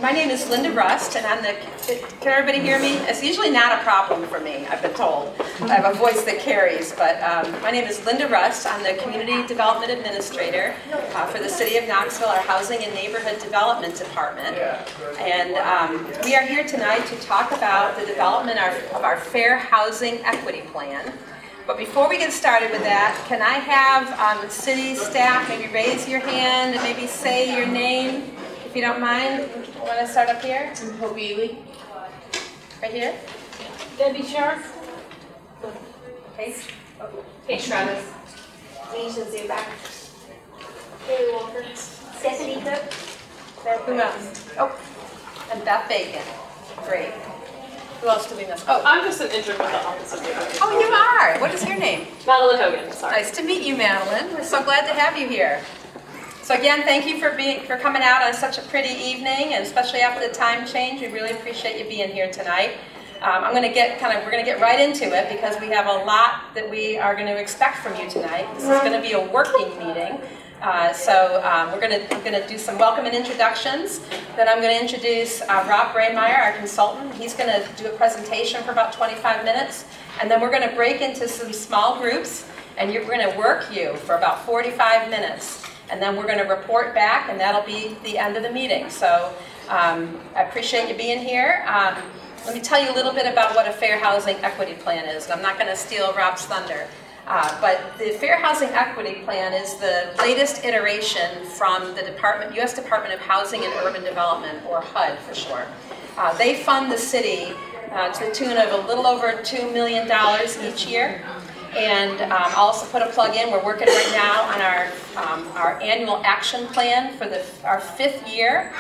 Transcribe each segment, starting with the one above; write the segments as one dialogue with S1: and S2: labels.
S1: My name is Linda Rust, and I'm the, can everybody hear me? It's usually not a problem for me, I've been told. I have a voice that carries, but my name is Linda Rust. I'm the Community Development Administrator for the City of Knoxville, our Housing and Neighborhood Development Department. And we are here tonight to talk about the development of our Fair Housing Equity Plan. But before we get started with that, can I have city staff maybe raise your hand and maybe say your name, if you don't mind? You want to start up here?
S2: Hope Ely.
S1: Right here?
S2: Debbie Sharp.
S1: Pace?
S2: Paige Travis.
S3: Asia Zuback. Haley Walker. Stephanie Cook.
S1: Who else? Oh, and Beth Bacon. Great. Who else do we miss? Oh,
S2: I'm just an intern with the Office of Neighborhood.
S1: Oh, you are. What is your name?
S2: Madeline Hogan, sorry.
S1: Nice to meet you, Madeline. We're so glad to have you here. So again, thank you for coming out on such a pretty evening, and especially after the time change. We really appreciate you being here tonight. We're going to get right into it because we have a lot that we are going to expect from you tonight. This is going to be a working meeting. We're going to do some welcome and introductions. Then I'm going to introduce Rob Braymeyer, our consultant. He's going to do a presentation for about 25 minutes, and then we're going to break into some small groups, and we're going to work you for about 45 minutes, and then we're going to report back, and that'll be the end of the meeting. So I appreciate you being here. Let me tell you a little bit about what a Fair Housing Equity Plan is. I'm not going to steal Rob's thunder. But the Fair Housing Equity Plan is the latest iteration from the U.S. Department of Housing and Urban Development, or HUD for short. They fund the city to the tune of a little over $2 million each year. And I'll also put a plug in. We're working right now on our annual action plan for our 5th year.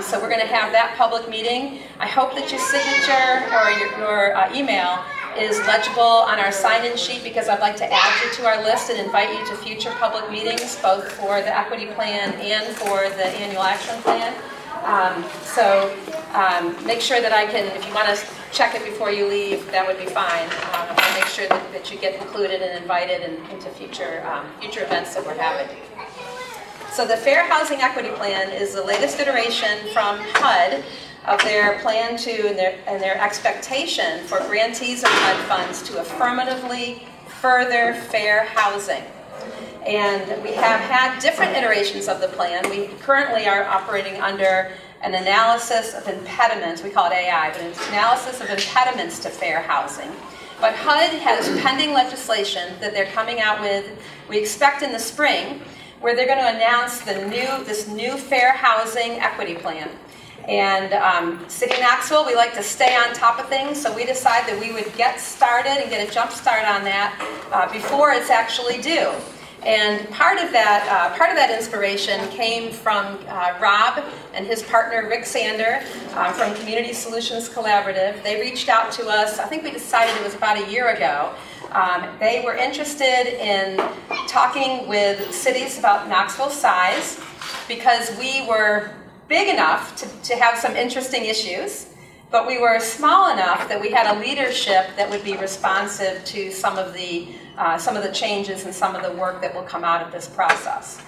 S1: So we're going to have that public meeting. I hope that your signature or your email is legible on our sign-in sheet, because I'd like to add you to our list and invite you to future public meetings, both for the equity plan and for the annual action plan. Make sure that I can, if you want to check it before you leave, that would be fine. I'll make sure that you get included and invited into future events that we're having. So the Fair Housing Equity Plan is the latest iteration from HUD of their plan and their expectation for grantees of HUD funds to affirmatively further fair housing. And we have had different iterations of the plan. We currently are operating under an analysis of impediments, we call it AI, but it's analysis of impediments to fair housing. But HUD has pending legislation that they're coming out with, we expect in the spring, where they're going to announce this new Fair Housing Equity Plan. And City of Knoxville, we like to stay on top of things, so we decided that we would get started and get a jump start on that before it's actually due. And part of that inspiration came from Rob and his partner Rick Sander from Community Solutions Collaborative. They reached out to us, I think we decided it was about a year ago. They were interested in talking with cities about Knoxville's size, because we were big enough to have some interesting issues, but we were small enough that we had a leadership that would be responsive to some of the changes and some of the work that will come out of this process.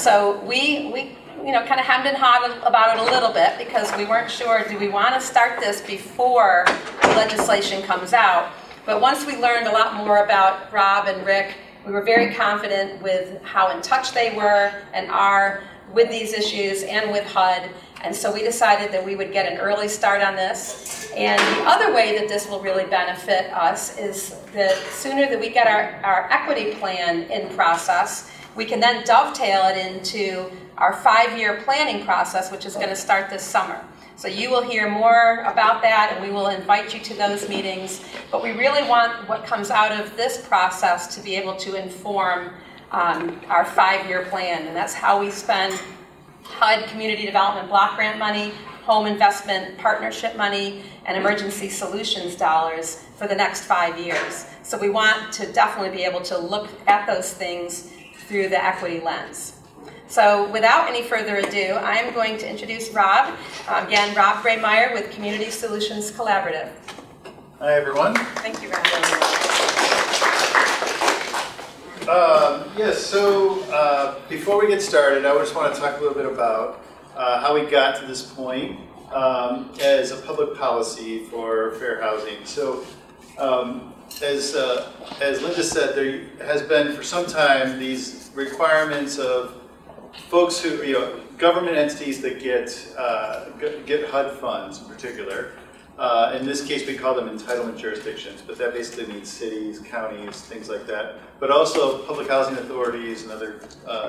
S1: So we kind of hemmed and hawed about it a little bit, because we weren't sure, do we want to start this before the legislation comes out? But once we learned a lot more about Rob and Rick, we were very confident with how in touch they were and are with these issues and with HUD, and so we decided that we would get an early start on this. And the other way that this will really benefit us is that sooner that we get our equity plan in process, we can then dovetail it into our 5-year planning process, which is going to start this summer. So you will hear more about that, and we will invite you to those meetings. But we really want what comes out of this process to be able to inform our 5-year plan, and that's how we spend HUD Community Development Block Grant money, home investment partnership money, and emergency solutions dollars for the next 5 years. So we want to definitely be able to look at those things through the equity lens. So without any further ado, I'm going to introduce Rob. Again, Rob Braymeyer with Community Solutions Collaborative.
S4: Hi, everyone.
S1: Thank you, Rob.
S4: Yes, so before we get started, I just want to talk a little bit about how we got to this point as a public policy for fair housing. So as Linda said, there has been for some time these requirements of folks who, government entities that get HUD funds in particular. In this case, we call them entitlement jurisdictions, but that basically means cities, counties, things like that. But also public housing authorities and other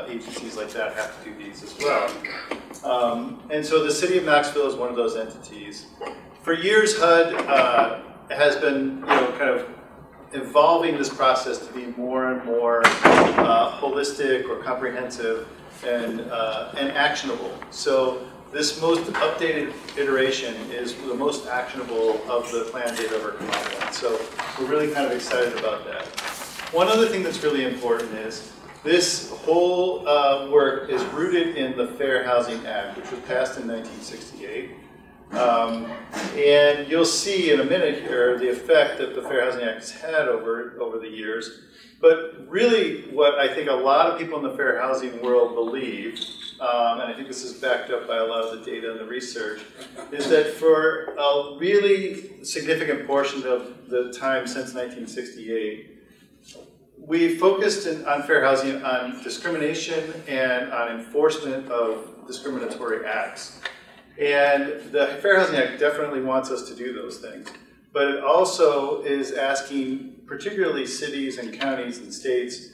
S4: agencies like that have to do these as well. And so the city of Knoxville is one of those entities. For years, HUD has been, kind of evolving this process to be more and more holistic or comprehensive and actionable. So this most updated iteration is the most actionable of the plans they've ever come up with. So we're really kind of excited about that. One other thing that's really important is this whole work is rooted in the Fair Housing Act, which was passed in 1968. And you'll see in a minute here the effect that the Fair Housing Act has had over the years. But really what I think a lot of people in the fair housing world believe, and I think this is backed up by a lot of the data and the research, is that for a really significant portion of the time since 1968, we focused on fair housing on discrimination and on enforcement of discriminatory acts. And the Fair Housing Act definitely wants us to do those things. But it also is asking particularly cities and counties and states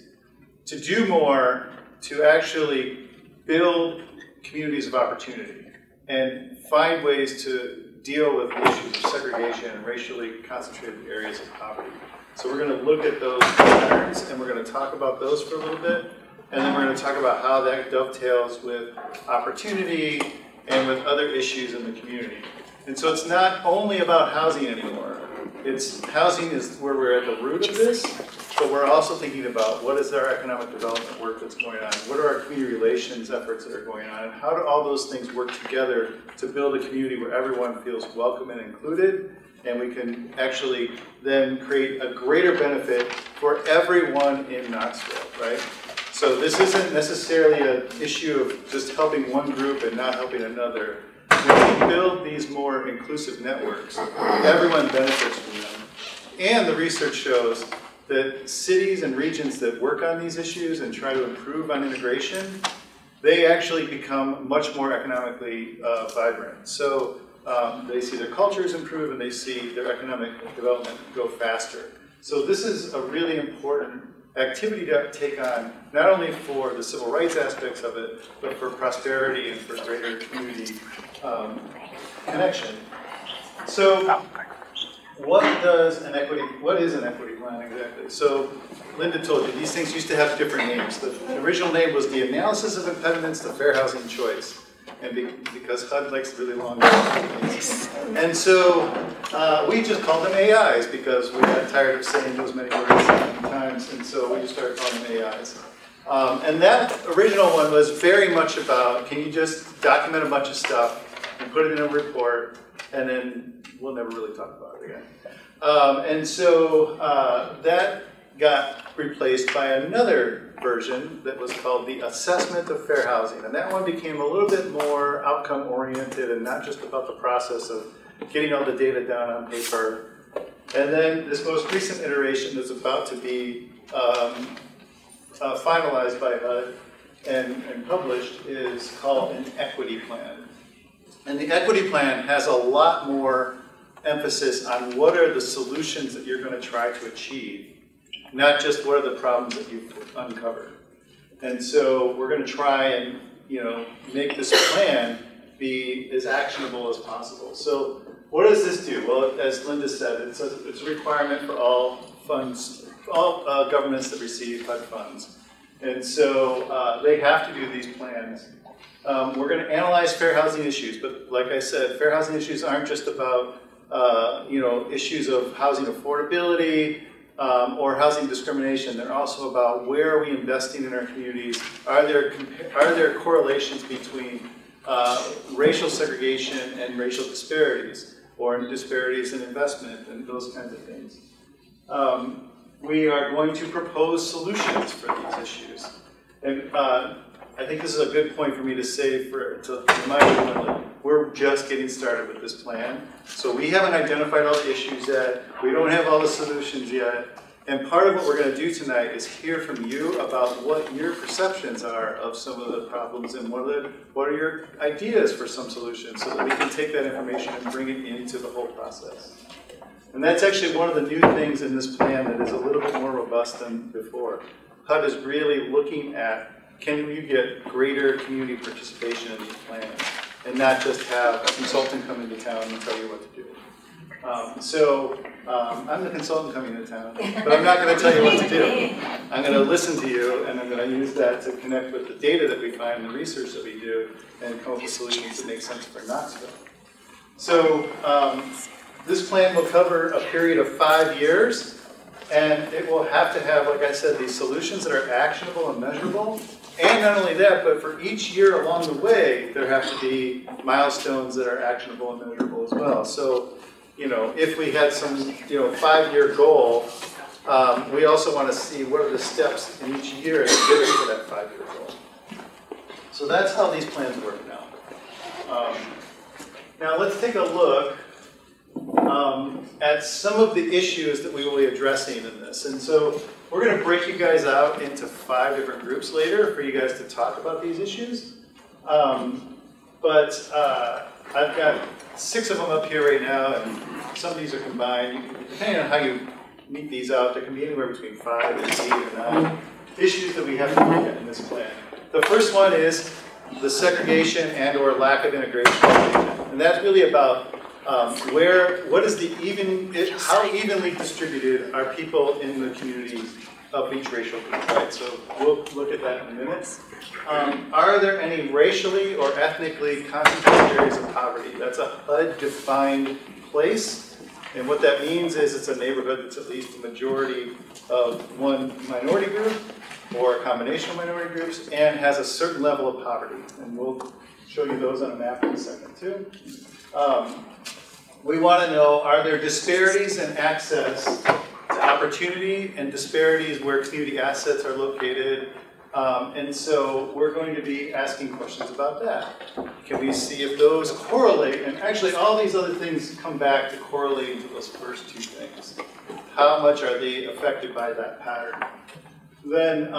S4: to do more to actually build communities of opportunity and find ways to deal with issues of segregation and racially concentrated areas of poverty. So we're going to look at those patterns and we're going to talk about those for a little bit. And then we're going to talk about how that dovetails with opportunity and with other issues in the community. And so it's not only about housing anymore. Housing is where we're at the root of this, but we're also thinking about what is our economic development work that's going on, what are our community relations efforts that are going on, and how do all those things work together to build a community where everyone feels welcome and included, and we can actually then create a greater benefit for everyone in Knoxville, right? So this isn't necessarily an issue of just helping one group and not helping another. When we build these more inclusive networks, everyone benefits from them. And the research shows that cities and regions that work on these issues and try to improve on integration, they actually become much more economically vibrant. So they see their cultures improve and they see their economic development go faster. So this is a really important activity to take on, not only for the civil rights aspects of it, but for prosperity and for greater community connection. So what is an equity plan exactly? So Linda told you, these things used to have different names. The original name was the Analysis of Impediments to Fair Housing Choice. And because HUD likes really long names. And so we just called them AIs because we got tired of saying those many words times, and so we just started calling them AIs. And that original one was very much about, can you just document a bunch of stuff and put it in a report, and then we'll never really talk about it again. And so that got replaced by another version that was called the Assessment of Fair Housing. And that one became a little bit more outcome-oriented and not just about the process of getting all the data down on paper. And then this most recent iteration that's about to be finalized by HUD and published is called an equity plan. And the equity plan has a lot more emphasis on what are the solutions that you're going to try to achieve, not just what are the problems that you've uncovered. And so we're going to try and make this plan be as actionable as possible. So what does this do? Well, as Linda said, it's a requirement for all funds, all governments that receive HUD funds. And so they have to do these plans. We're going to analyze fair housing issues, but like I said, fair housing issues aren't just about issues of housing affordability or housing discrimination. They're also about where are we investing in our communities? Are there correlations between racial segregation and racial disparities, or disparities in investment and those kinds of things? We are going to propose solutions for these issues. And I think this is a good point for me to say, to remind everyone, like, we're just getting started with this plan. So we haven't identified all the issues yet. We don't have all the solutions yet. And part of what we're going to do tonight is hear from you about what your perceptions are of some of the problems and what are your ideas for some solutions, so that we can take that information and bring it into the whole process. And that's actually one of the new things in this plan that is a little bit more robust than before. HUD is really looking at, can you get greater community participation in these plans, and not just have a consultant come into town and tell you what to do. I'm the consultant coming into town, but I'm not going to tell you what to do. I'm going to listen to you, and I'm going to use that to connect with the data that we find, the research that we do, and come up with solutions that make sense for Knoxville. So this plan will cover a period of 5 years, and it will have to have, like I said, these solutions that are actionable and measurable. And not only that, but for each year along the way, there have to be milestones that are actionable and measurable as well. So, you know, if we had some, 5-year goal, we also want to see what are the steps in each year to get us to that 5-year goal. So that's how these plans work now. Now let's take a look at some of the issues that we will be addressing in this. And so we're going to break you guys out into 5 different groups later for you guys to talk about these issues. I've got 6 of them up here right now, and some of these are combined. Depending on how you meet these out, there can be anywhere between 5 and 8 or 9 issues that we have to look at in this plan. The first one is the segregation and or lack of integration. And that's really about what is how evenly distributed are people in the community of each racial group, right? So we'll look at that in a minute. Are there any racially or ethnically concentrated areas of poverty? That's a HUD-defined place, and what that means is it's a neighborhood that's at least a majority of one minority group or a combination of minority groups and has a certain level of poverty. And we'll show you those on a map in a second too. We want to know, are there disparities in access to opportunity and disparities where community assets are located? And so we're going to be asking questions about that. Can we see if those correlate? And actually all these other things come back to correlating to those first 2 things. How much are they affected by that pattern? Then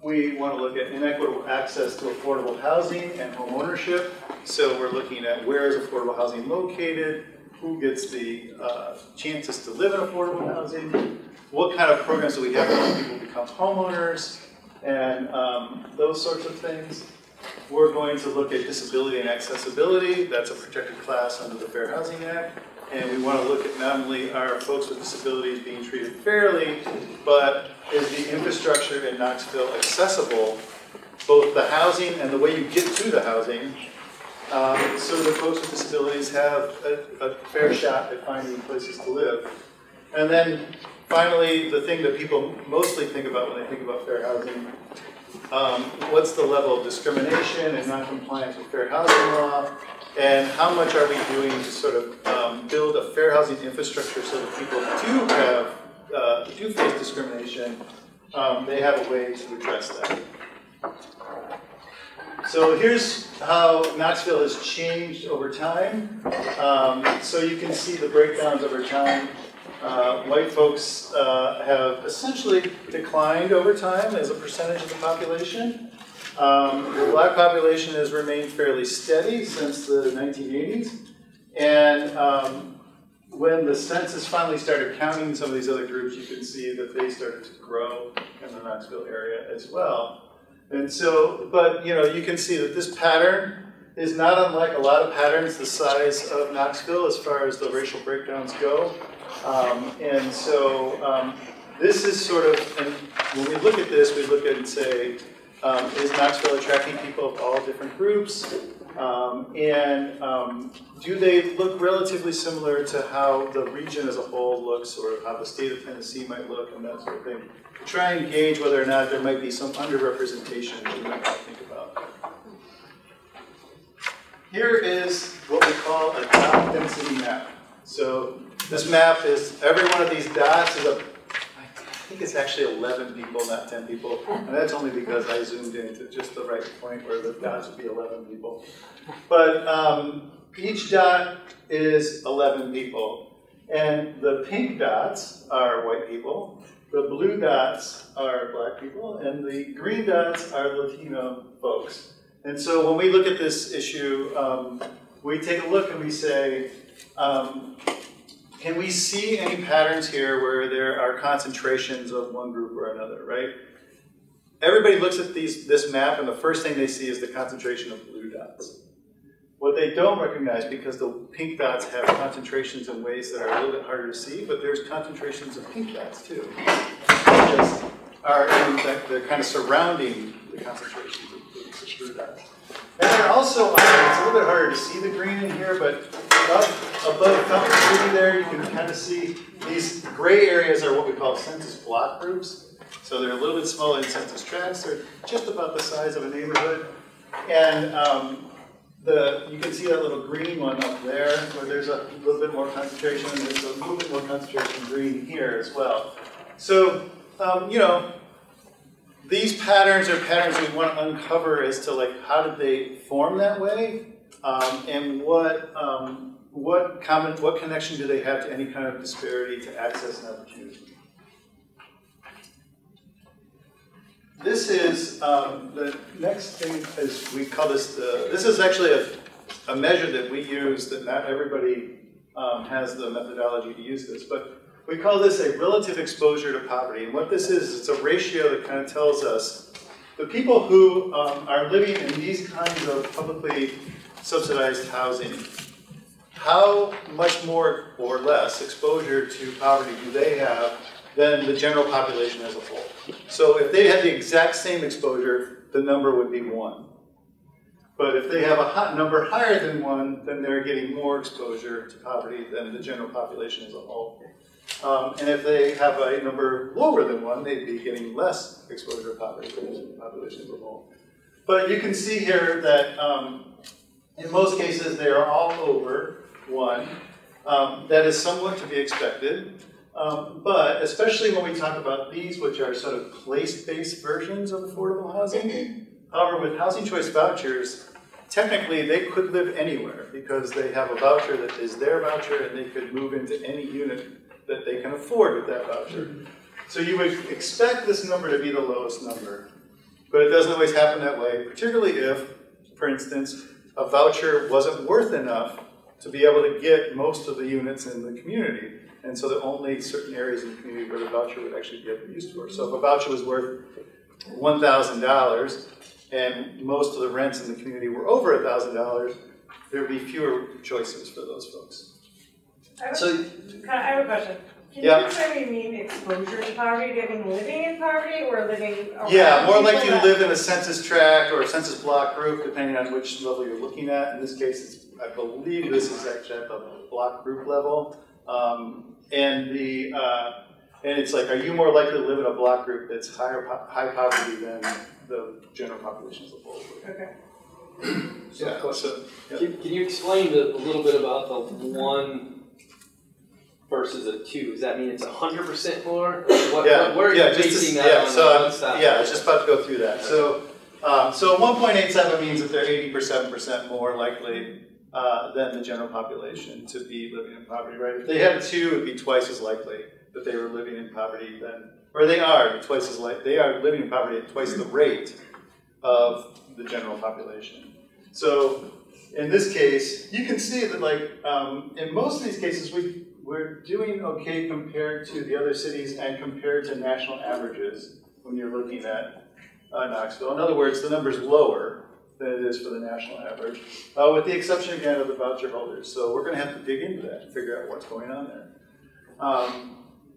S4: we want to look at inequitable access to affordable housing and home ownership. So we're looking at where is affordable housing located, who gets the chances to live in affordable housing, what kind of programs do we have to help people become homeowners, and those sorts of things. We're going to look at disability and accessibility. That's a protected class under the Fair Housing Act. And we want to look at not only are folks with disabilities being treated fairly, but is the infrastructure in Knoxville accessible, both the housing and the way you get to the housing, so that folks with disabilities have a fair shot at finding places to live. And then finally, the thing that people mostly think about when they think about fair housing, what's the level of discrimination and noncompliance with fair housing law, and how much are we doing to sort of build a fair housing infrastructure so that people do face discrimination, they have a way to address that. So here's how Knoxville has changed over time. So you can see the breakdowns over time. White folks have essentially declined over time as a percentage of the population. The black population has remained fairly steady since the 1980s. And when the census finally started counting some of these other groups, you can see that they started to grow in the Knoxville area as well. And so, but you can see that this pattern is not unlike a lot of patterns the size of Knoxville as far as the racial breakdowns go. And so this is sort of, and when we look at this, we look at it and say, is Knoxville attracting people of all different groups? Do they look relatively similar to how the region as a whole looks, or how the state of Tennessee might look, and that sort of thing? To try and gauge whether or not there might be some underrepresentation that you might want to think about. Here is what we call a dot density map. So this map is, every one of these dots is think it's actually 11 people, not 10 people. And that's only because I zoomed in to just the right point where the dots would be 11 people. But each dot is 11 people. And the pink dots are white people. The blue dots are black people. And the green dots are Latino folks. And so when we look at this issue, we take a look and we say, can we see any patterns here where there are concentrations of one group or another, right? Everybody looks at this map and the first thing they see is the concentration of blue dots. What they don't recognize, because the pink dots have concentrations in ways that are a little bit harder to see, but there's concentrations of pink dots too. They're kind of surrounding the concentrations of blue dots. And then also, it's a little bit harder to see the green in here, but above Fountain City there, you can kind of see these gray areas are what we call census block groups. So they're a little bit smaller than census tracts. They're just about the size of a neighborhood. And you can see that little green one up there, where there's a little bit more concentration. There's a little bit more concentration green here as well. So, these patterns are patterns we want to uncover as to like how did they form that way, and what connection do they have to any kind of disparity to access and opportunity. This is the next thing is we call this this is actually a measure that we use that not everybody has the methodology to use this, but we call this a relative exposure to poverty. And what this is, it's a ratio that kind of tells us the people who are living in these kinds of publicly subsidized housing, how much more or less exposure to poverty do they have than the general population as a whole. So if they had the exact same exposure, the number would be 1. But if they have a number higher than 1, then they're getting more exposure to poverty than the general population as a whole. And if they have a number lower than 1, they'd be getting less exposure to poverty than the population as a whole. But you can see here that in most cases they are all over 1. That is somewhat to be expected. But especially when we talk about these, which are sort of place-based versions of affordable housing. However, with housing choice vouchers, technically they could live anywhere because they have a voucher that is their voucher and they could move into any unit that they can afford with that voucher. So you would expect this number to be the lowest number. But it doesn't always happen that way, particularly if, for instance, a voucher wasn't worth enough to be able to get most of the units in the community. And so there are only certain areas in the community where the voucher would actually get used for. So if a voucher was worth $1,000 and most of the rents in the community were over $1,000, there would be fewer choices for those folks.
S5: I have a question. Can you explain what you mean exposure to poverty? Do you mean living in poverty or living around?
S4: Yeah, more likely to live in a census tract or a census block group, depending on which level you're looking at. In this case, I believe this is actually at the block group level. And it's like, are you more likely to live in a block group that's high poverty than the general population as a whole?
S5: Okay.
S6: Can you explain a little bit about the 1 versus a 2? Does that mean it's 100% more? Where are you basing that on?
S4: I was just about to go through that. So 1.87 means that they're 87% more likely than the general population to be living in poverty, right? If they had a 2, it would be twice as likely that they were living in poverty than, or they are twice as likely, they are living in poverty at twice the rate of the general population. So in this case, you can see that like, in most of these cases, we're doing okay compared to the other cities and compared to national averages when you're looking at Knoxville. In other words, the number's lower than it is for the national average, with the exception again of the voucher holders. So we're going to have to dig into that and figure out what's going on there.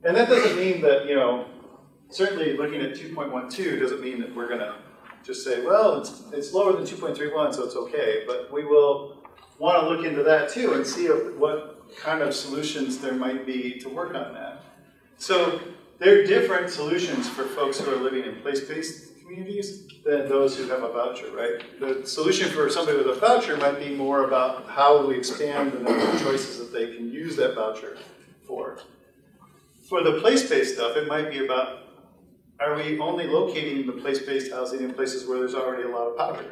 S4: And that doesn't mean that, certainly looking at 2.12 doesn't mean that we're going to just say, well, it's lower than 2.31, so it's okay. But we will want to look into that too and see what kind of solutions there might be to work on that. So there are different solutions for folks who are living in place-based communities than those who have a voucher, right? The solution for somebody with a voucher might be more about how we expand the number of choices that they can use that voucher for. For the place-based stuff, it might be about are we only locating the place-based housing in places where there's already a lot of poverty?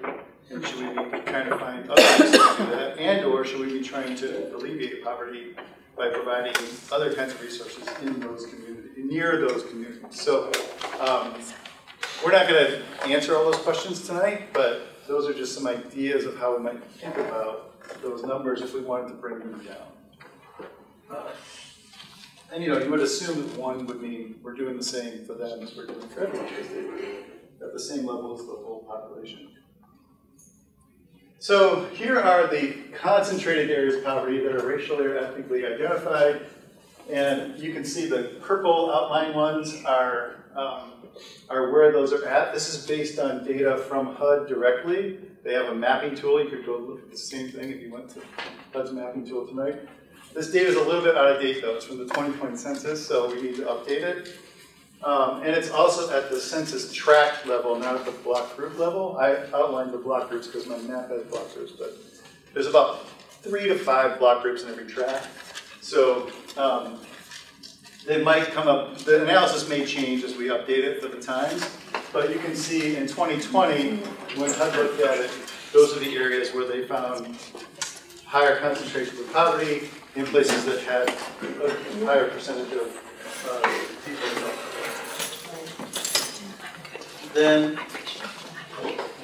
S4: And should we be trying to find other ways to do that? And or should we be trying to alleviate poverty by providing other kinds of resources in those communities, near those communities? So we're not going to answer all those questions tonight, but those are just some ideas of how we might think about those numbers if we wanted to bring them down. And you would assume that one would mean we're doing the same for them as we're doing for everyone, because they were at the same level as the whole population. So here are the concentrated areas of poverty that are racially or ethnically identified. And you can see the purple outline ones are where those are at. This is based on data from HUD directly. They have a mapping tool. You could go look at the same thing if you went to HUD's mapping tool tonight. This data is a little bit out of date, though. It's from the 2020 census, so we need to update it. And it's also at the census tract level, not at the block group level. I outlined the block groups because my map has block groups, but there's about 3 to 5 block groups in every tract. So they might come up, the analysis may change as we update it for the times, but you can see in 2020, when HUD looked at it, those are the areas where they found higher concentrations of poverty in places that had a higher percentage of people. Then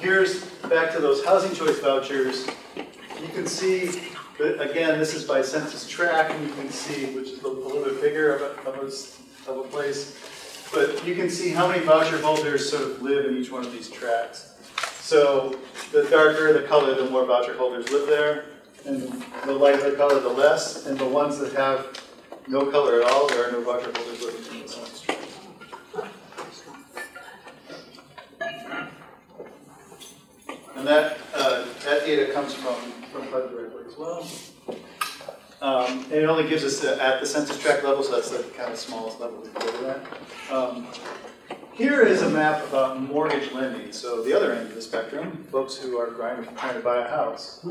S4: here's back to those housing choice vouchers. You can see that, again, this is by census tract, and you can see, which is a little bit bigger of a place, but you can see how many voucher holders sort of live in each one of these tracts. So the darker the color, the more voucher holders live there, and the lighter the color, the less, and the ones that have no color at all, there are no voucher holders living in the census tract. And that data comes from HUD directly as well. And it only gives us at the census tract level, so that's the kind of smallest level we can go to that. Here is a map about mortgage lending. So the other end of the spectrum, folks who are trying to buy a house.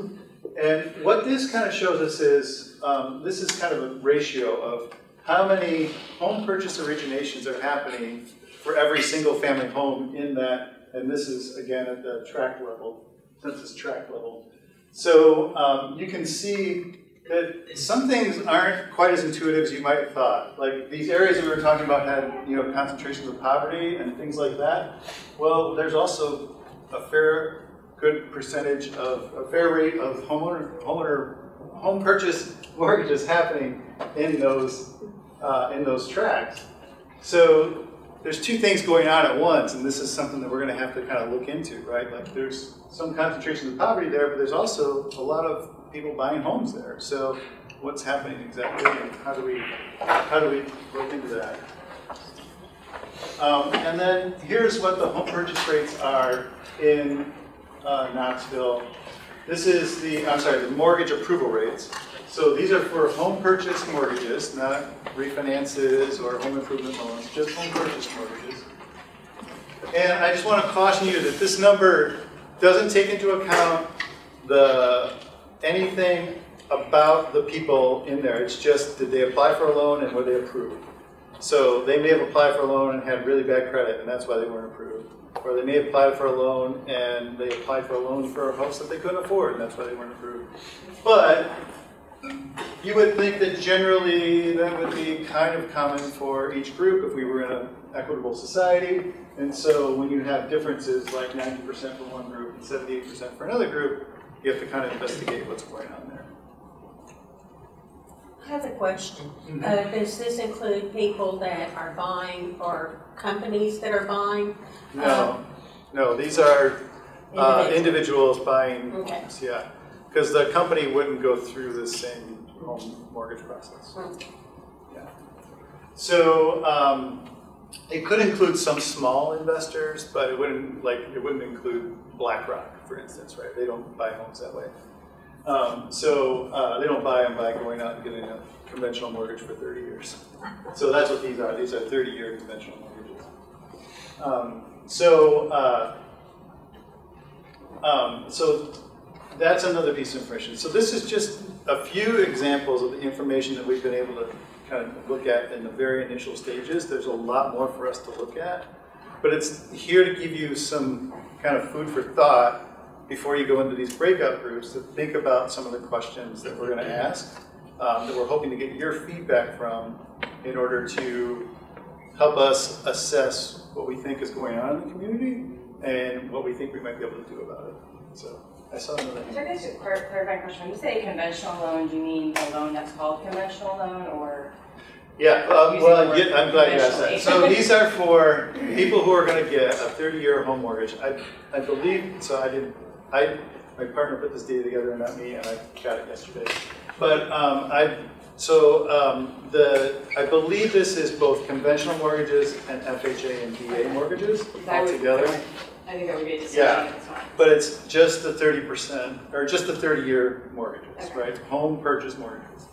S4: And what this kind of shows us is, this is kind of a ratio of how many home purchase originations are happening for every single family home in that. And this is, again, at the tract level, census tract level. So you can see that some things aren't quite as intuitive as you might have thought. Like these areas that we were talking about had concentrations of poverty and things like that. Well, there's also a good percentage of a fair rate of home purchase mortgages happening in those tracts. So there's two things going on at once, and this is something that we're going to have to kind of look into, right? Like there's some concentration of poverty there, but there's also a lot of people buying homes there. So what's happening exactly, and how do we look into that? And then here's what the home purchase rates are in Knoxville. This is the mortgage approval rates. So these are for home purchase mortgages, not refinances or home improvement loans, just home purchase mortgages. And I just want to caution you that this number doesn't take into account anything about the people in there. It's just, did they apply for a loan and were they approved? So they may have applied for a loan and had really bad credit, and that's why they weren't approved. Or they may have applied for a loan and they applied for a loan for a house that they couldn't afford, and that's why they weren't approved. But you would think that generally that would be kind of common for each group if we were in an equitable society. And so when you have differences like 90% for one group and 78% for another group, you have to kind of investigate what's going on there.
S7: I have a question. Does this include people that are buying or companies that are buying?
S4: No, these are individuals buying homes, yeah. Because the company wouldn't go through the same home mortgage process. Yeah. So it could include some small investors, but it wouldn't include BlackRock, for instance, right? They don't buy homes that way. So they don't buy them by going out and getting a conventional mortgage for 30 years. So that's what these are. These are 30-year conventional mortgages. So that's another piece of information. So this is just a few examples of the information that we've been able to kind of look at in the very initial stages. There's a lot more for us to look at. but it's here to give you some kind of food for thought before you go into these breakout groups to think about some of the questions that we're going to ask, that we're hoping to get your feedback from in order to help us assess what we think is going on in the community and what we think we might be able to do about it. So I saw another hand.
S8: So I guess a clarifying question. When you say conventional loan, do you mean a loan that's called conventional loan, or?
S4: Yeah, well, I'm glad you asked that. So these are for people who are going to get a 30-year home mortgage. I believe, so my partner put this data together, and not me, and I got it yesterday. But I believe this is both conventional mortgages and FHA and VA mortgages all together.
S8: I think that would be a decision.
S4: Yeah, but it's just the 30%, or just the 30-year mortgages, right? Home purchase mortgages,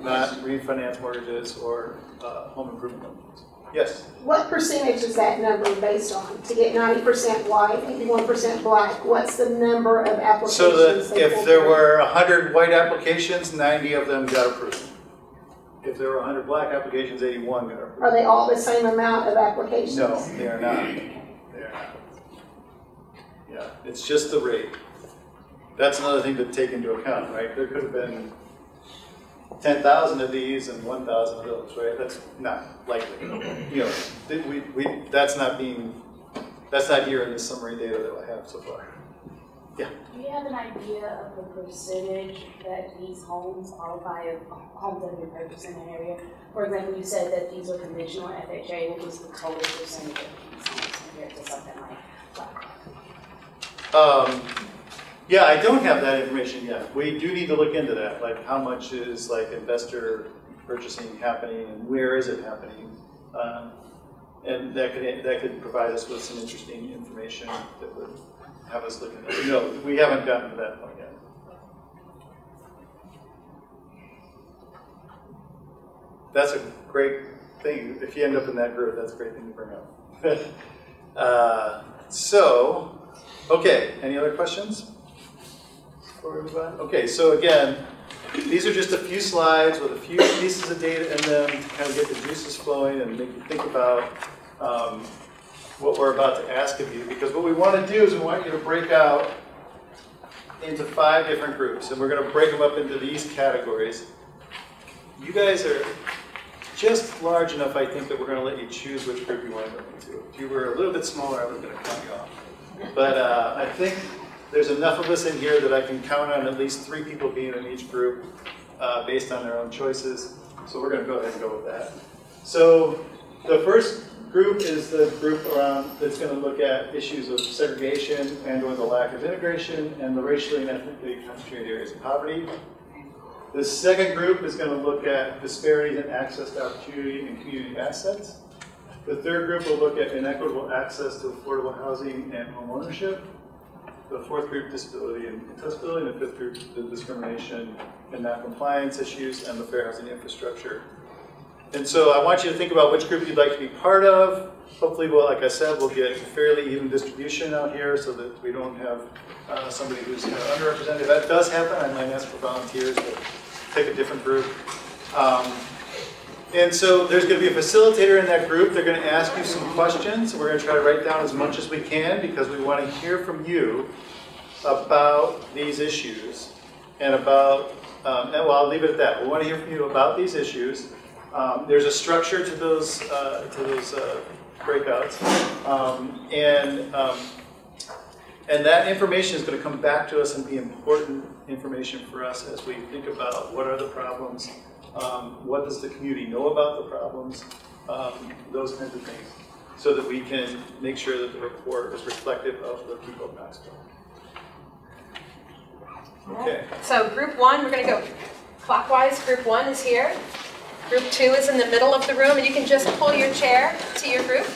S4: not refinance mortgages or home improvement loans. Yes?
S9: What percentage is that number based on? To get 90% white, 81% black, what's the number of applications?
S4: So that if there were 100 white applications, 90 of them got approved. If there were 100 black applications, 81 got approved.
S9: Are they all the same amount of applications?
S4: No, they are not. They are not. Yeah, it's just the rate. That's another thing to take into account, right? There could have been 10,000 of these and 1,000 of those, right? That's not likely. You know, that's not here in the summary data that I have so far. Yeah.
S10: Do you have an idea of the percentage that these homes qualify as homes that have been purchased in the area? For example, you said that these are conventional FHA. What was the total percentage of these homes compared to something like that?
S4: Yeah, I don't have that information yet. We do need to look into that, like how much is like investor purchasing happening and where is it happening, and that could provide us with some interesting information that would have us look at it. No, we haven't gotten to that point yet. That's a great thing. If you end up in that group, that's a great thing to bring up. Okay, any other questions? Okay, so again, these are just a few slides with a few pieces of data in them to kind of get the juices flowing and make you think about what we're about to ask of you. Because what we want to do is we want you to break out into 5 different groups, and we're going to break them up into these categories. You guys are just large enough, I think, that we're going to let you choose which group you want to go into. If you were a little bit smaller, I was going to count you off. But I think there's enough of us in here that I can count on at least 3 people being in each group based on their own choices. So we're going to go ahead and go with that. So the first group is the group around that's going to look at issues of segregation and or the lack of integration and the racially and ethnically concentrated areas of poverty. The second group is going to look at disparities in access to opportunity and community assets. The third group will look at inequitable access to affordable housing and home ownership. The fourth group, disability and accessibility, and the fifth group, the discrimination and non-compliance issues and the fair housing infrastructure. And so I want you to think about which group you'd like to be part of. Hopefully, well, like I said, we'll get a fairly even distribution out here so that we don't have somebody who's kind of underrepresented. If that does happen, I might ask for volunteers to take a different group. And so there's going to be a facilitator in that group. They're going to ask you some questions. We're going to try to write down as much as we can because we want to hear from you about these issues and about, and well, I'll leave it at that. We want to hear from you about these issues. There's a structure to those breakouts. And that information is going to come back to us and be important information for us as we think about what are the problems, what does the community know about the problems, those kinds of things, so that we can make sure that the report is reflective of the people of Knoxville. Okay.
S1: So group 1, we're going to go clockwise. Group 1 is here. Group 2 is in the middle of the room, and you can just pull your chair to your group.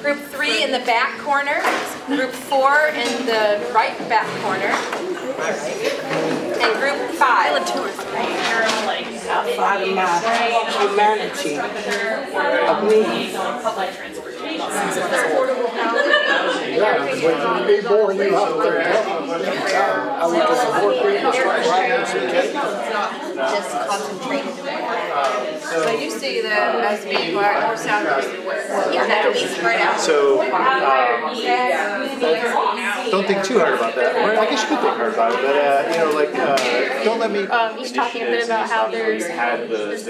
S1: Group 3 in the back corner. Group 4 in the right back corner. And group 5.
S11: Outside of my humanity of me. Yeah, when you be born, you have to I went to support people right into
S3: just concentrated in one.
S1: So you see that as being more salary.
S3: Yeah, that could be spread out.
S4: So, don't think too hard about that. Or I guess you could think hard about it, but you know, like, don't let me.
S3: He's talking a bit about how there's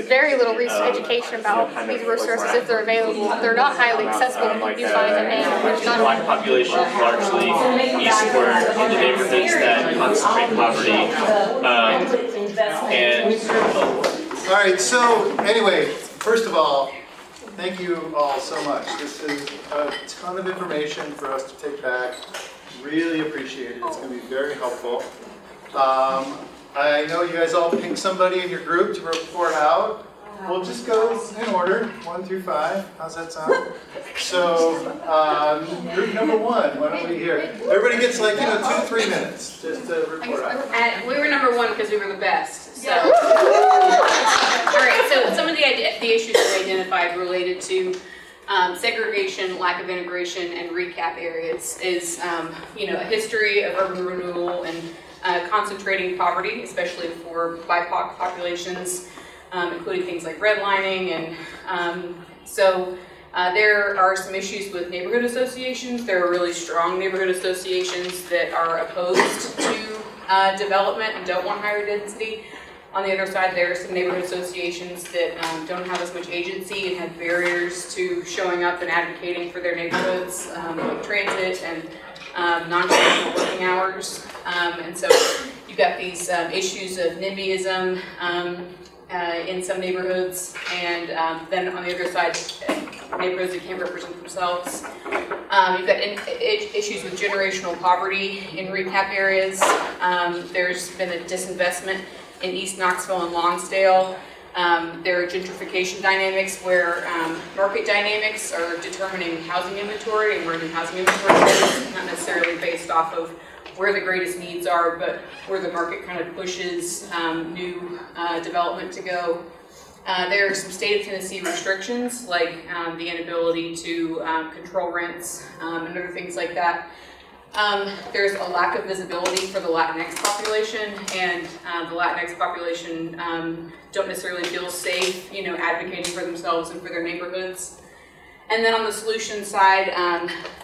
S3: very little education about these resources if they're available. They're not highly accessible. You find them, and there's not
S12: Black population, largely eastward in the neighborhoods that concentrate poverty,
S4: All right. So anyway, first of all, thank you all so much. This is a ton of information for us to take back. Really appreciate it. It's going to be very helpful. I know you guys all picked somebody in your group to report out. We'll just go in order, 1 through 5. How's that sound? So, group number 1, why don't we hear? Everybody gets like, 2 to 3 minutes just to report out.
S2: And we were number 1 because we were the best. So. All right. So some of the issues that we identified related to segregation, lack of integration, and recap areas is, a history of urban renewal and concentrating poverty, especially for BIPOC populations, including things like redlining. And there are some issues with neighborhood associations. There are really strong neighborhood associations that are opposed to development and don't want higher density. On the other side, there are some neighborhood associations that don't have as much agency and have barriers to showing up and advocating for their neighborhoods, like transit and non-traditional working hours. And so you've got these issues of NIMBYism in some neighborhoods, and then on the other side, neighborhoods that can't represent themselves. You've got issues with generational poverty in recap areas. There's been a disinvestment in East Knoxville and Lonsdale. There are gentrification dynamics where market dynamics are determining housing inventory and where new housing inventory is, not necessarily based off of where the greatest needs are, but where the market kind of pushes new development to go. There are some state of Tennessee restrictions, like the inability to control rents and other things like that. There's a lack of visibility for the Latinx population, and the Latinx population don't necessarily feel safe, advocating for themselves and for their neighborhoods. And then on the solution side,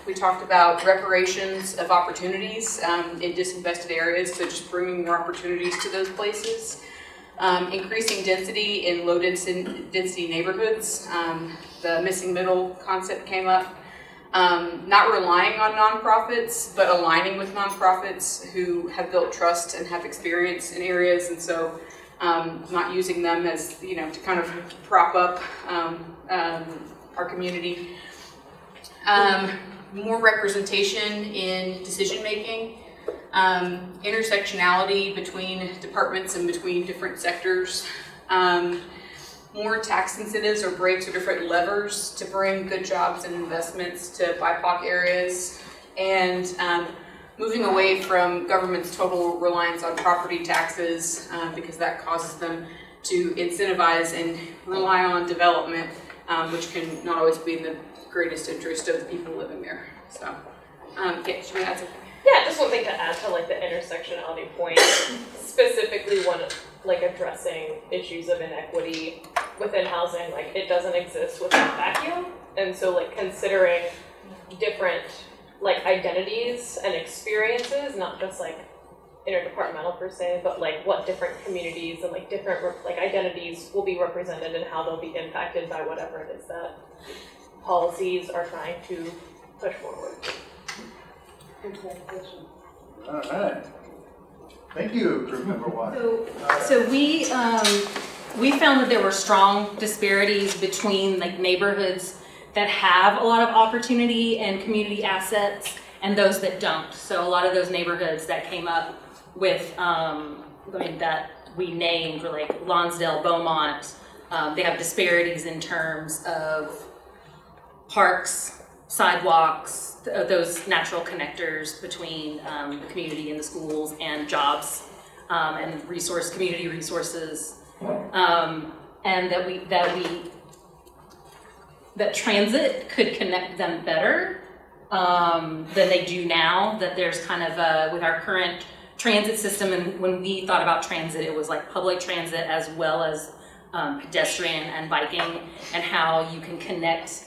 S2: we talked about reparations of opportunities in disinvested areas, so just bringing more opportunities to those places. Increasing density in low density neighborhoods. The missing middle concept came up. Not relying on nonprofits, but aligning with nonprofits who have built trust and have experience in areas, and so not using them as, to kind of prop up our community. More representation in decision making. Intersectionality between departments and between different sectors. More tax incentives or breaks or different levers to bring good jobs and investments to BIPOC areas, and moving away from government's total reliance on property taxes because that causes them to incentivize and rely on development, which can not always be in the greatest interest of the people living there. So, okay, should we add something? Yeah, just one thing to add to the intersectionality point, specifically when addressing issues of inequity within housing, it doesn't exist within a vacuum, and so considering different identities and experiences, not just interdepartmental per se, but what different communities and different identities will be represented and how they'll be impacted by whatever it is that policies are trying to push forward.
S4: All right. Thank you, group number 1.
S13: So we found that there were strong disparities between neighborhoods that have a lot of opportunity and community assets and those that don't. So a lot of those neighborhoods that came up with, that we named were Lonsdale, Beaumont. They have disparities in terms of parks, sidewalks, those natural connectors between the community and the schools and jobs and community resources, and that transit could connect them better than they do now. That there's kind of with our current transit system, and when we thought about transit, it was like public transit as well as pedestrian and biking, and how you can connect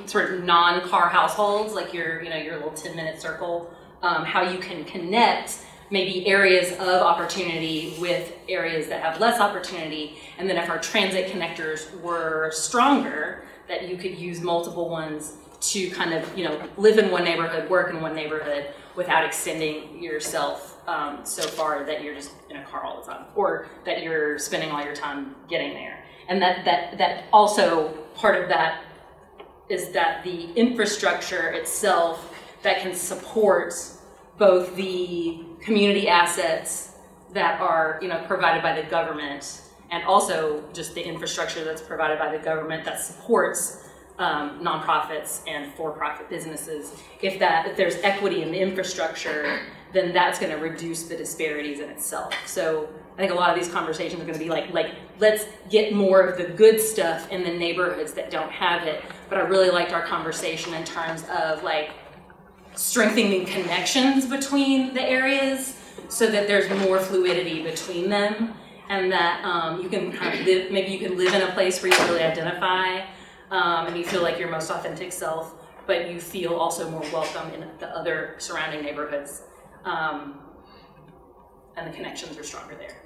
S13: sort of non-car households, like your little 10-minute circle, how you can connect maybe areas of opportunity with areas that have less opportunity, and then if our transit connectors were stronger, that you could use multiple ones to kind of, live in one neighborhood, work in one neighborhood without extending yourself so far that you're just in a car all the time, or that you're spending all your time getting there. And that also, part of that is that the infrastructure itself that can support both the community assets that are provided by the government, and also just the infrastructure that's provided by the government that supports nonprofits and for-profit businesses. If there's equity in the infrastructure, then that's going to reduce the disparities in itself. So I think a lot of these conversations are going to be like let's get more of the good stuff in the neighborhoods that don't have it. But I really liked our conversation in terms of like strengthening connections between the areas so that there's more fluidity between them, and that you can kind of live, maybe you can live in a place where you really identify and you feel like your most authentic self, but you feel also more welcome in the other surrounding neighborhoods, and the connections are stronger there.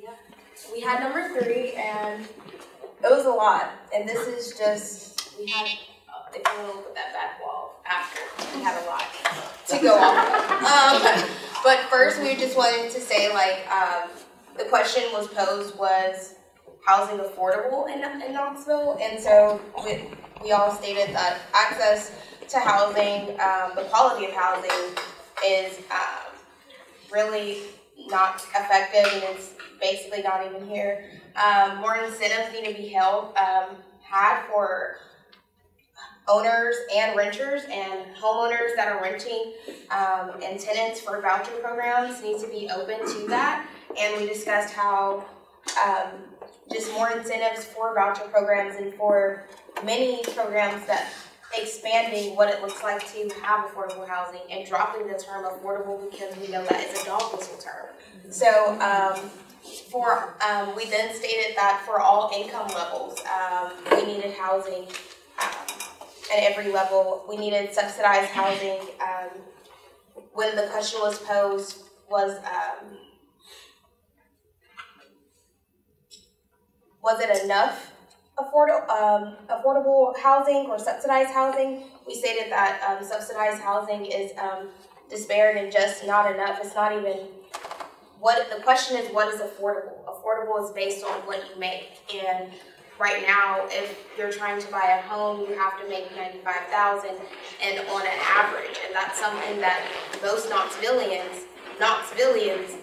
S14: Yeah. We had number 3, and it was a lot, and this is just, we had, if you look at that back wall after, we had a lot to go off. But first we just wanted to say, like, the question was posed was housing affordable in Knoxville, and so we all stated that access to housing, the quality of housing is really not effective, and it's basically not even here. More incentives need to be had for owners and renters, and homeowners that are renting, and tenants for voucher programs need to be open to that. And we discussed how just more incentives for voucher programs and for many programs that expanding what it looks like to have affordable housing, and dropping the term affordable because we know that is a dog whistle term. So we then stated that for all income levels, we needed housing at every level. We needed subsidized housing. When the question was posed was it enough affordable housing or subsidized housing? We stated that subsidized housing is disparate and just not enough. It's not even the question is, what is affordable? Affordable is based on what you make, and right now, if you're trying to buy a home, you have to make $95,000 and on an average, and that's something that most Knoxvillians,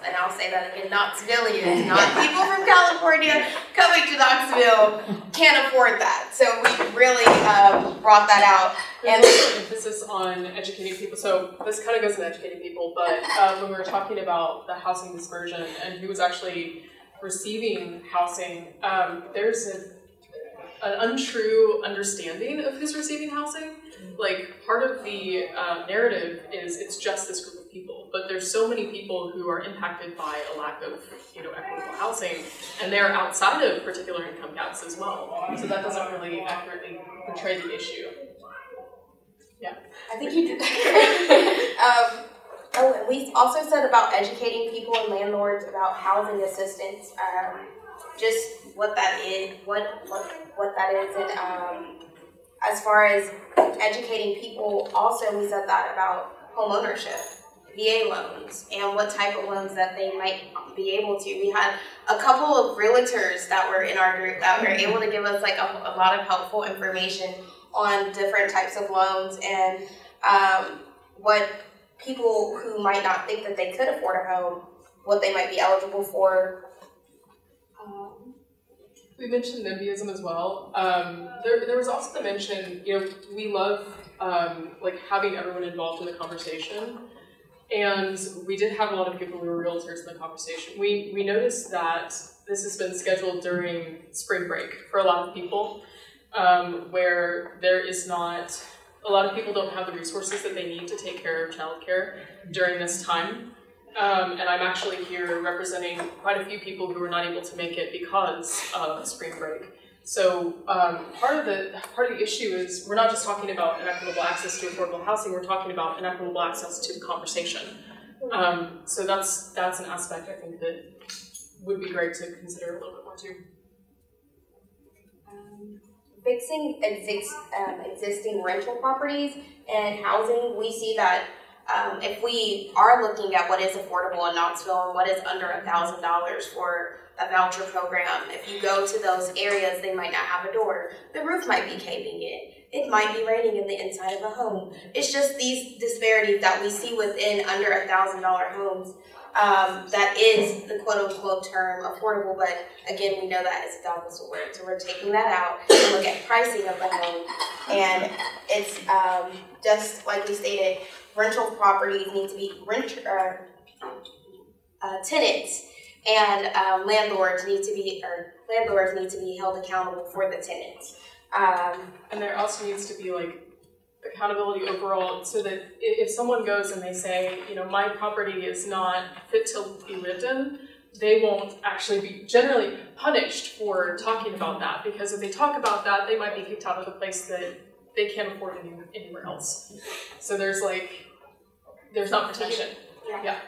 S14: and I'll say that again, Knoxvillians, not people from California coming to Knoxville, can't afford that. So we really brought that out.
S15: And emphasis on educating people. So this kind of goes into educating people, but when we were talking about the housing dispersion and who was actually receiving housing, there's an untrue understanding of who's receiving housing. Like, part of the narrative is it's just this group of people, but there's so many people who are impacted by a lack of, equitable housing, and they're outside of particular income caps as well. So that doesn't really accurately portray the issue. Yeah.
S14: I think you did. And we also said about educating people and landlords about housing assistance, just what that is, what that is, and as far as educating people, also we said that about home ownership, VA loans, and what type of loans that they might be able to. We had a couple of realtors that were in our group that were able to give us like a lot of helpful information on different types of loans, and what people who might not think that they could afford a home, what they might be eligible for.
S15: We mentioned NIMBYism as well. There was also the mention, we love like having everyone involved in the conversation, and we did have a lot of people who were realtors in the conversation. We noticed that this has been scheduled during spring break for a lot of people, where there is not a lot of people don't have the resources that they need to take care of childcare during this time. And I'm actually here representing quite a few people who are not able to make it because of spring break. So part of the issue is we're not just talking about inequitable access to affordable housing, we're talking about inequitable access to the conversation. So that's an aspect I think that would be great to consider a little bit more too.
S14: Fixing existing rental properties and housing, we see that if we are looking at what is affordable in Knoxville and what is under $1,000 for a voucher program, if you go to those areas, they might not have a door. The roof might be caving in. It might be raining in the inside of a home. It's just these disparities that we see within under $1,000 homes. That is the quote-unquote term affordable, but again, we know that is a double-edged word. So we're taking that out and look at pricing of the home, and it's just like we stated, rental properties need to be tenants, and landlords need to be held accountable for the tenants.
S15: And there also needs to be like accountability overall, so that if someone goes and they say, you know, my property is not fit to be lived in, they won't actually be generally punished for talking about that, because if they talk about that, they might be kicked out of the place that they can't afford anywhere else. So there's not protection. Yeah.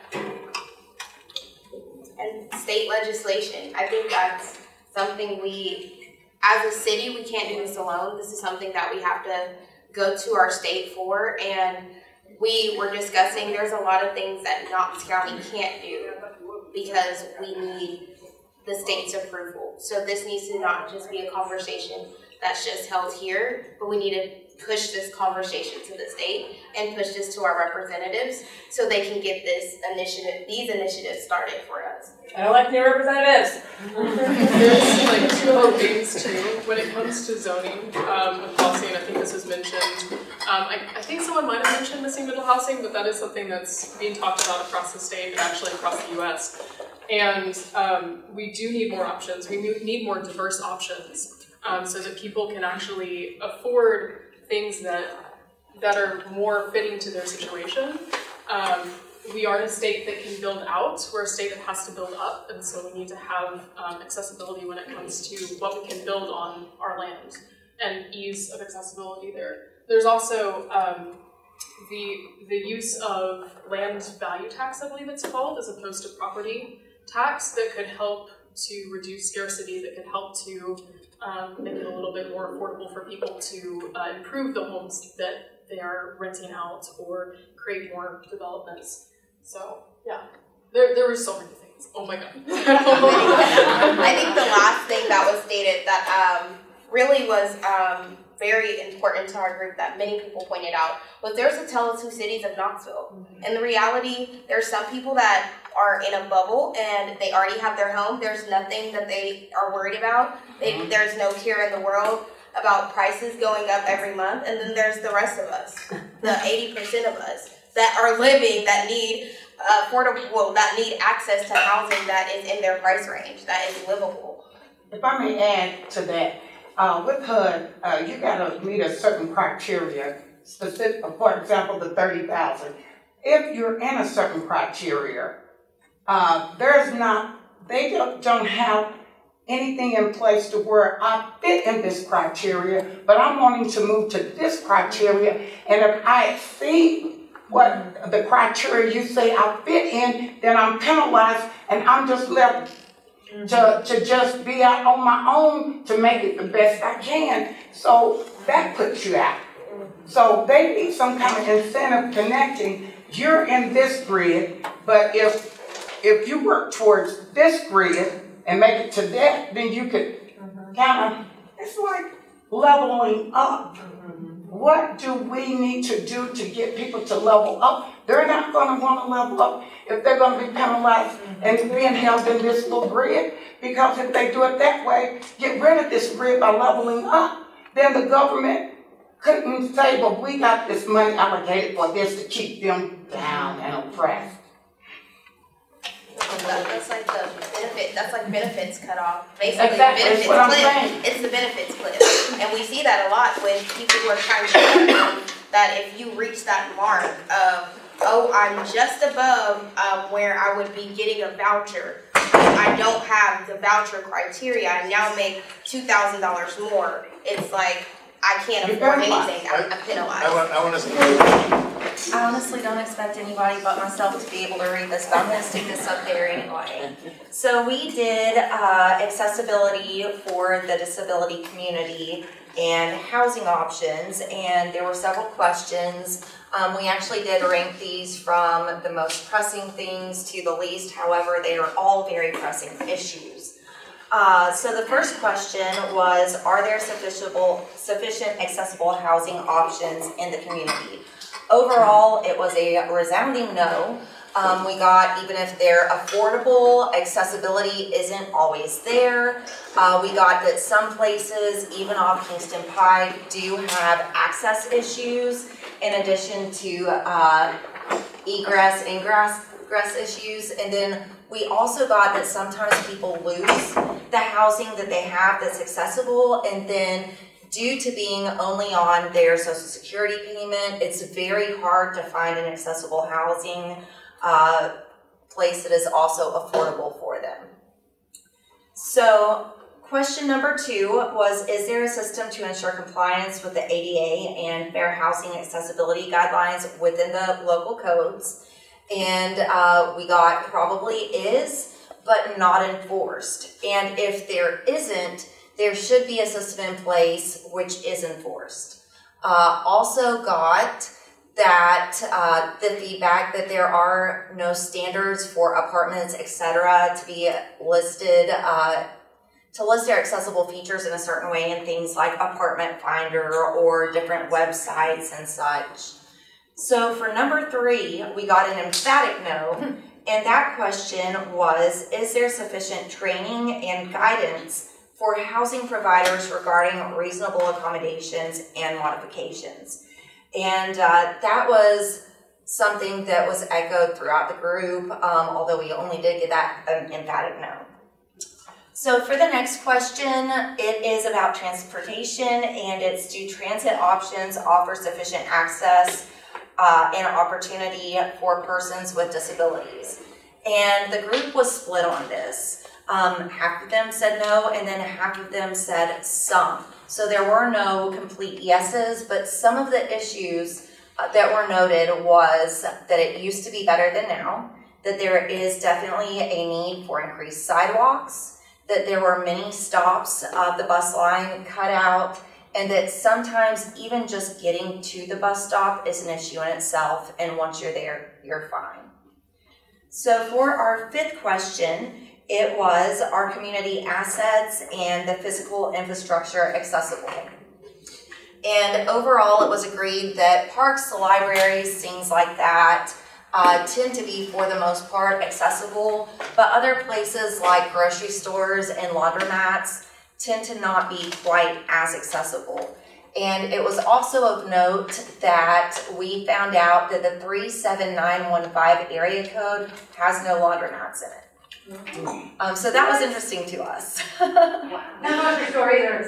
S14: And state legislation, I think that's something we, as a city, we can't do this alone. This is something that we have to go to our state for, and we were discussing there's a lot of things that Knox County can't do because we need the state's approval. So this needs to not just be a conversation that's just held here, but we need to push this conversation to the state and push this to our representatives so they can get these initiatives started for us.
S5: I elect new representatives.
S15: There's like two other things too when it comes to zoning with policy, and I think this was mentioned. I think someone might have mentioned missing middle housing, but that is something that's being talked about across the state and actually across the U.S. And we do need more options. We need more diverse options so that people can actually afford things that are more fitting to their situation. We are in a state that can build out. We're a state that has to build up, and so we need to have accessibility when it comes to what we can build on our land and ease of accessibility there. There's also the use of land value tax, I believe it's called, as opposed to property tax, that could help to reduce scarcity, that could help to make it a little bit more affordable for people to improve the homes that they are renting out or create more developments. So yeah, there were so many things. Oh my God.
S14: I think the last thing that was stated that really was very important to our group that many people pointed out was there's a tale of two cities of Knoxville. In the reality, there's some people that are in a bubble and they already have their home. There's nothing that they are worried about. There's no care in the world about prices going up every month. And then there's the rest of us, the 80% of us that are living, that need affordable, that need access to housing that is in their price range, that is livable.
S11: If I may add to that, with HUD, you gotta meet a certain criteria, specific, for example, the 30,000. If you're in a certain criteria, they don't have anything in place to where I fit in this criteria, but I'm wanting to move to this criteria, and if I exceed what the criteria you say I fit in, then I'm penalized, and I'm just left to just be out on my own to make it the best I can. So that puts you out. So they need some kind of incentive connecting. You're in this grid, but if you work towards this grid and make it to that, then you could kind of, it's like leveling up. What do we need to do to get people to level up? They're not going to want to level up if they're going to be penalized and being held in this little grid, because if they do it that way, get rid of this grid by leveling up, then the government couldn't say, well, we got this money allocated for this to keep them down and oppressed.
S14: That's like the benefit. That's like benefits cut off. Basically,
S11: exactly.
S14: Benefits
S11: what I'm
S14: cliff.
S11: saying.
S14: It's the benefits cliff, and we see that a lot with people who are trying to that if you reach that mark of, oh, I'm just above where I would be getting a voucher, I don't have the voucher criteria, I now make $2,000 more, it's like, I can't afford anything, I'm penalized.
S4: I want to.
S16: I honestly don't expect anybody but myself to be able to read this, but I'm going to stick this up there anyway. So we did accessibility for the disability community and housing options, and there were several questions. We actually did rank these from the most pressing things to the least, however, they are all very pressing issues. So the first question was, are there sufficient accessible housing options in the community? Overall, it was a resounding no. We got, even if they're affordable, accessibility isn't always there. We got that some places, even off Kingston Pike, do have access issues in addition to egress, ingress issues. And then we also got that sometimes people lose the housing that they have that's accessible, and then due to being only on their Social Security payment, it's very hard to find an accessible housing place that is also affordable for them. So question number 2 was, is there a system to ensure compliance with the ADA and fair housing accessibility guidelines within the local codes? And we got probably is, but not enforced. And if there isn't, there should be a system in place which is enforced. Also got that the feedback that there are no standards for apartments, etc., to be listed, to list their accessible features in a certain way in things like Apartment Finder or different websites and such. So for number 3, we got an emphatic no, and that question was, is there sufficient training and guidance for housing providers regarding reasonable accommodations and modifications? And that was something that was echoed throughout the group, although we only did get that emphatic no. So for the next question, it is about transportation, and it's, do transit options offer sufficient access and opportunity for persons with disabilities? And the group was split on this. Half of them said no, and then half of them said some. So there were no complete yeses, but some of the issues that were noted was that it used to be better than now, that there is definitely a need for increased sidewalks, that there were many stops of the bus line cut out, and that sometimes even just getting to the bus stop is an issue in itself, and once you're there, you're fine. So for our 5th question, it was, are community assets and the physical infrastructure accessible? And overall, it was agreed that parks, libraries, things like that tend to be, for the most part, accessible, but other places like grocery stores and laundromats tend to not be quite as accessible. And it was also of note that we found out that the 37915 area code has no laundromats in it. So that was interesting to us.
S5: No grocery store either.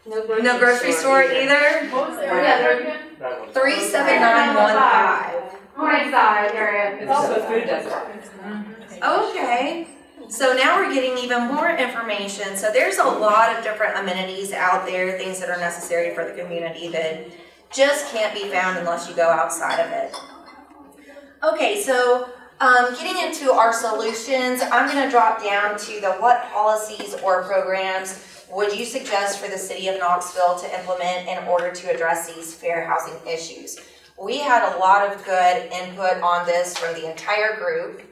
S16: No grocery store either?
S5: What was the area again?
S16: 37915.
S5: Right side area.
S8: It's also a food desert.
S16: Okay. So now we're getting even more information. So there's a lot of different amenities out there, things that are necessary for the community that just can't be found unless you go outside of it. Okay, so getting into our solutions, I'm going to drop down to the what policies or programs would you suggest for the city of Knoxville to implement in order to address these fair housing issues? We had a lot of good input on this from the entire group.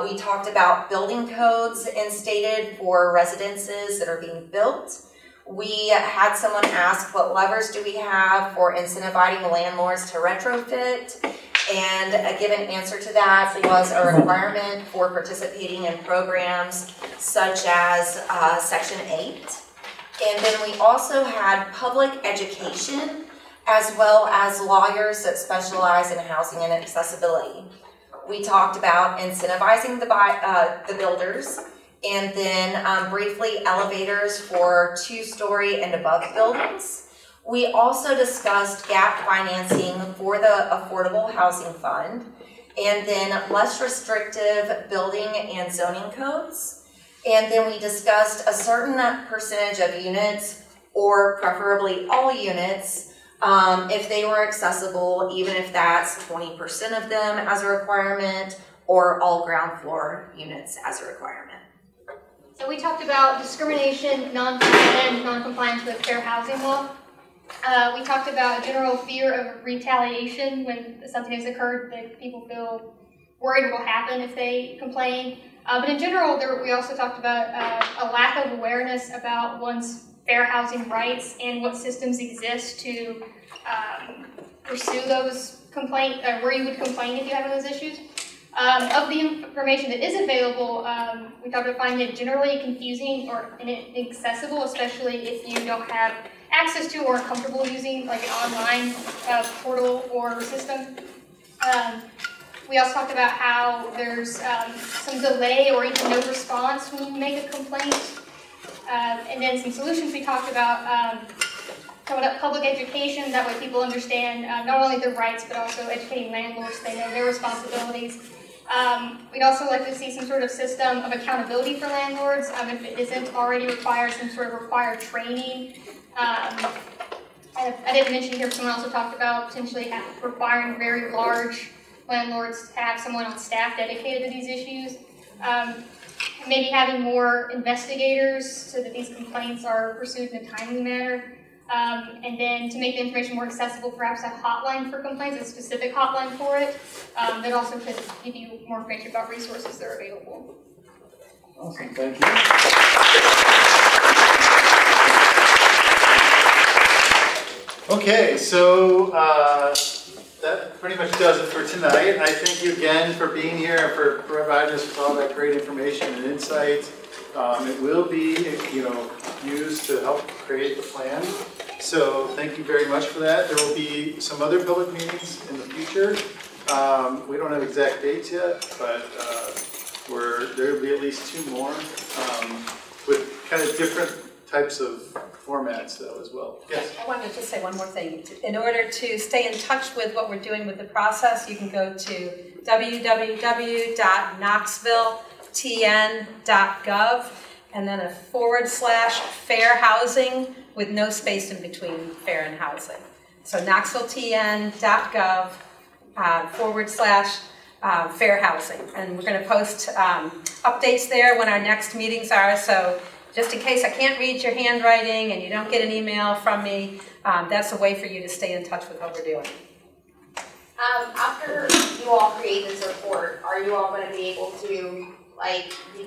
S16: We talked about building codes instated for residences that are being built. We had someone ask, what levers do we have for incentivizing landlords to retrofit? And a given answer to that was a requirement for participating in programs such as Section 8. And then we also had public education, as well as lawyers that specialize in housing and accessibility. We talked about incentivizing the builders, and then briefly elevators for 2-story and above buildings. We also discussed gap financing for the Affordable Housing Fund, and then less restrictive building and zoning codes. And then we discussed a certain percentage of units, or preferably all units, if they were accessible, even if that's 20% of them as a requirement, or all ground floor units as a requirement.
S3: So we talked about discrimination, non-compliance with fair housing law. We talked about general fear of retaliation when something has occurred that people feel worried will happen if they complain. But in general, we also talked about a lack of awareness about one's fair housing rights and what systems exist to pursue those complaints, where you would complain if you have those issues. Of the information that is available, we talked about finding it generally confusing or inaccessible, especially if you don't have access to or are comfortable using like an online portal or system. We also talked about how there's some delay or even no response when you make a complaint. And then some solutions we talked about, public education, that way people understand not only their rights but also educating landlords so they know their responsibilities. We'd also like to see some sort of system of accountability for landlords, if it isn't already required, some sort of required training. I didn't mention here, but someone also talked about potentially requiring very large landlords to have someone on staff dedicated to these issues. Maybe having more investigators so that these complaints are pursued in a timely manner. And then to make the information more accessible, perhaps a hotline for complaints, a specific hotline for it, that also could give you more information about resources that are available.
S4: Awesome, thank you. Okay, so that pretty much does it for tonight. I thank you again for being here and for providing us with all that great information and insight. It will be, used to help create the plan. So thank you very much for that. There will be some other public meetings in the future. We don't have exact dates yet, but there will be at least 2 more with kind of different types of formats though as well. Yes?
S1: I wanted to just say one more thing. In order to stay in touch with what we're doing with the process, you can go to www.knoxvilletn.gov and then a /fair housing with no space in between fair and housing. So knoxvilletn.gov /fair housing. And we're going to post updates there when our next meetings are. So just in case I can't read your handwriting and you don't get an email from me, that's a way for you to stay in touch with what we're doing.
S14: After you all create this report, are you all going to be able to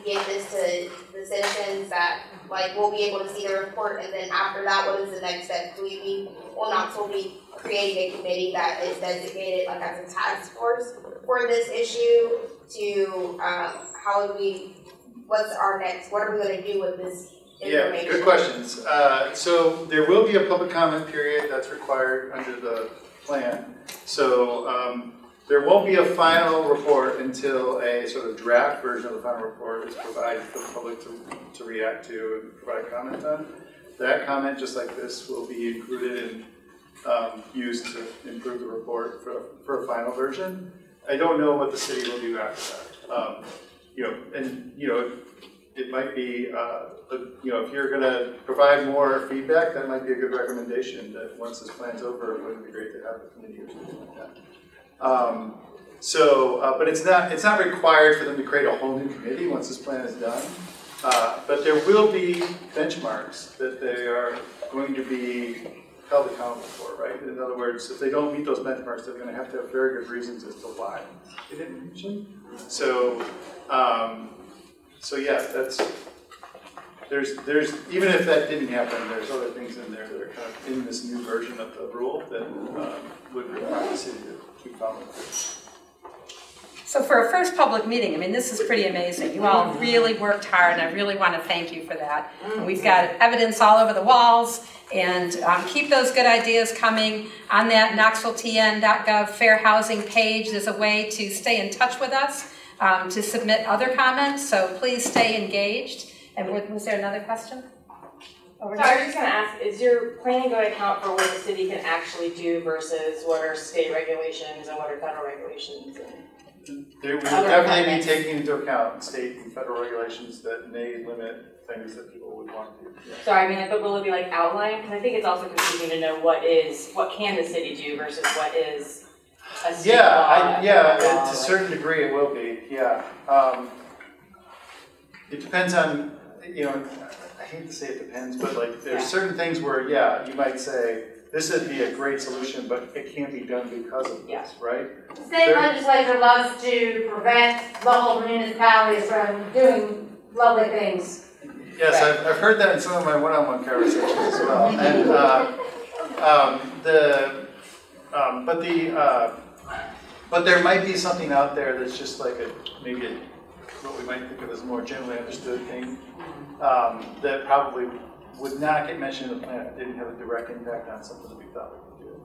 S14: give this to the citizens that we'll be able to see the report, and then after that, what is the next step? Will Knoxville be creating a committee that is designated as a task force for this issue to what are we going to do with this information?
S4: Yeah, good questions. So there will be a public comment period that's required under the plan. So there won't be a final report until a sort of draft version of the final report is provided for the public to react to and provide comment on. That comment, just like this, will be included and used to improve the report for a final version. I don't know what the city will do after that. It might be, if you're going to provide more feedback, that might be a good recommendation that once this plan's over, it would be great to have a committee or something like that. But it's not required for them to create a whole new committee once this plan is done. But there will be benchmarks that they are going to be held accountable for, right? In other words, if they don't meet those benchmarks, they're going to have very good reasons as to why they didn't reach them. So yeah, there's even if that didn't happen, there's other things in there that are kind of in this new version of the rule that would require the city to keep following.
S1: So for a first public meeting, this is pretty amazing. You all really worked hard, and I really want to thank you for that. And we've got evidence all over the walls, and keep those good ideas coming. On that knoxvilletn.gov fair housing page, there's a way to stay in touch with us, to submit other comments, so please stay engaged. And was there another question?
S8: So I was just going to ask, is your plan going to account for what the city can actually do versus what are state regulations and what are federal regulations?
S4: We would definitely be taking into account state and federal regulations that may limit things that people would want to do. Yeah.
S8: So I mean, but will it be like outlined? Because I think it's also confusing to know what can the city do versus what is a state law.
S4: To a certain degree it will be, yeah. It depends on, I hate to say it depends, but like there's certain things where, you might say, this would be a great solution, but it can't be done because of this, right?
S17: The state legislature loves to prevent local municipalities from doing lovely things.
S4: Yes, I've heard that in some of my one-on-one conversations as well. But there might be something out there that's just like maybe what we might think of as a more generally understood thing that probably would not get mentioned in the plan if it didn't have a direct impact on something that we thought we could do.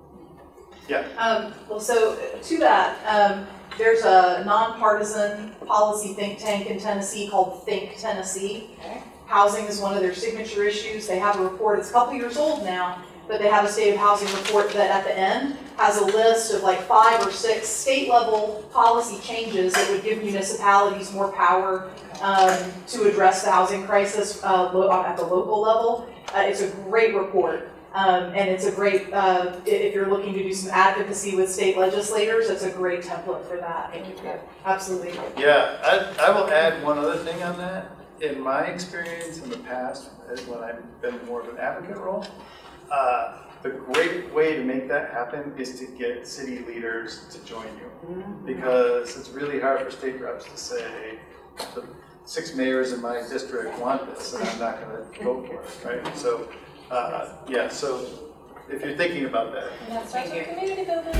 S4: Yeah.
S18: Well, so to that, there's a nonpartisan policy think tank in Tennessee called Think Tennessee. Okay. Housing is one of their signature issues. They have a report, it's a couple years old now, but they have a state of housing report that at the end has a list of like 5 or 6 state level policy changes that would give municipalities more power to address the housing crisis at the local level. It's a great report. And it's a great, if you're looking to do some advocacy with state legislators, it's a great template for that. Yeah, absolutely.
S4: Yeah, I will add one other thing on that. In my experience in the past, when I've been more of an advocate role, the great way to make that happen is to get city leaders to join you. Because it's really hard for state reps to say, the 6 mayors in my district want this, and I'm not going to vote for it, right? So, so if you're thinking about that.
S1: And that starts with community building.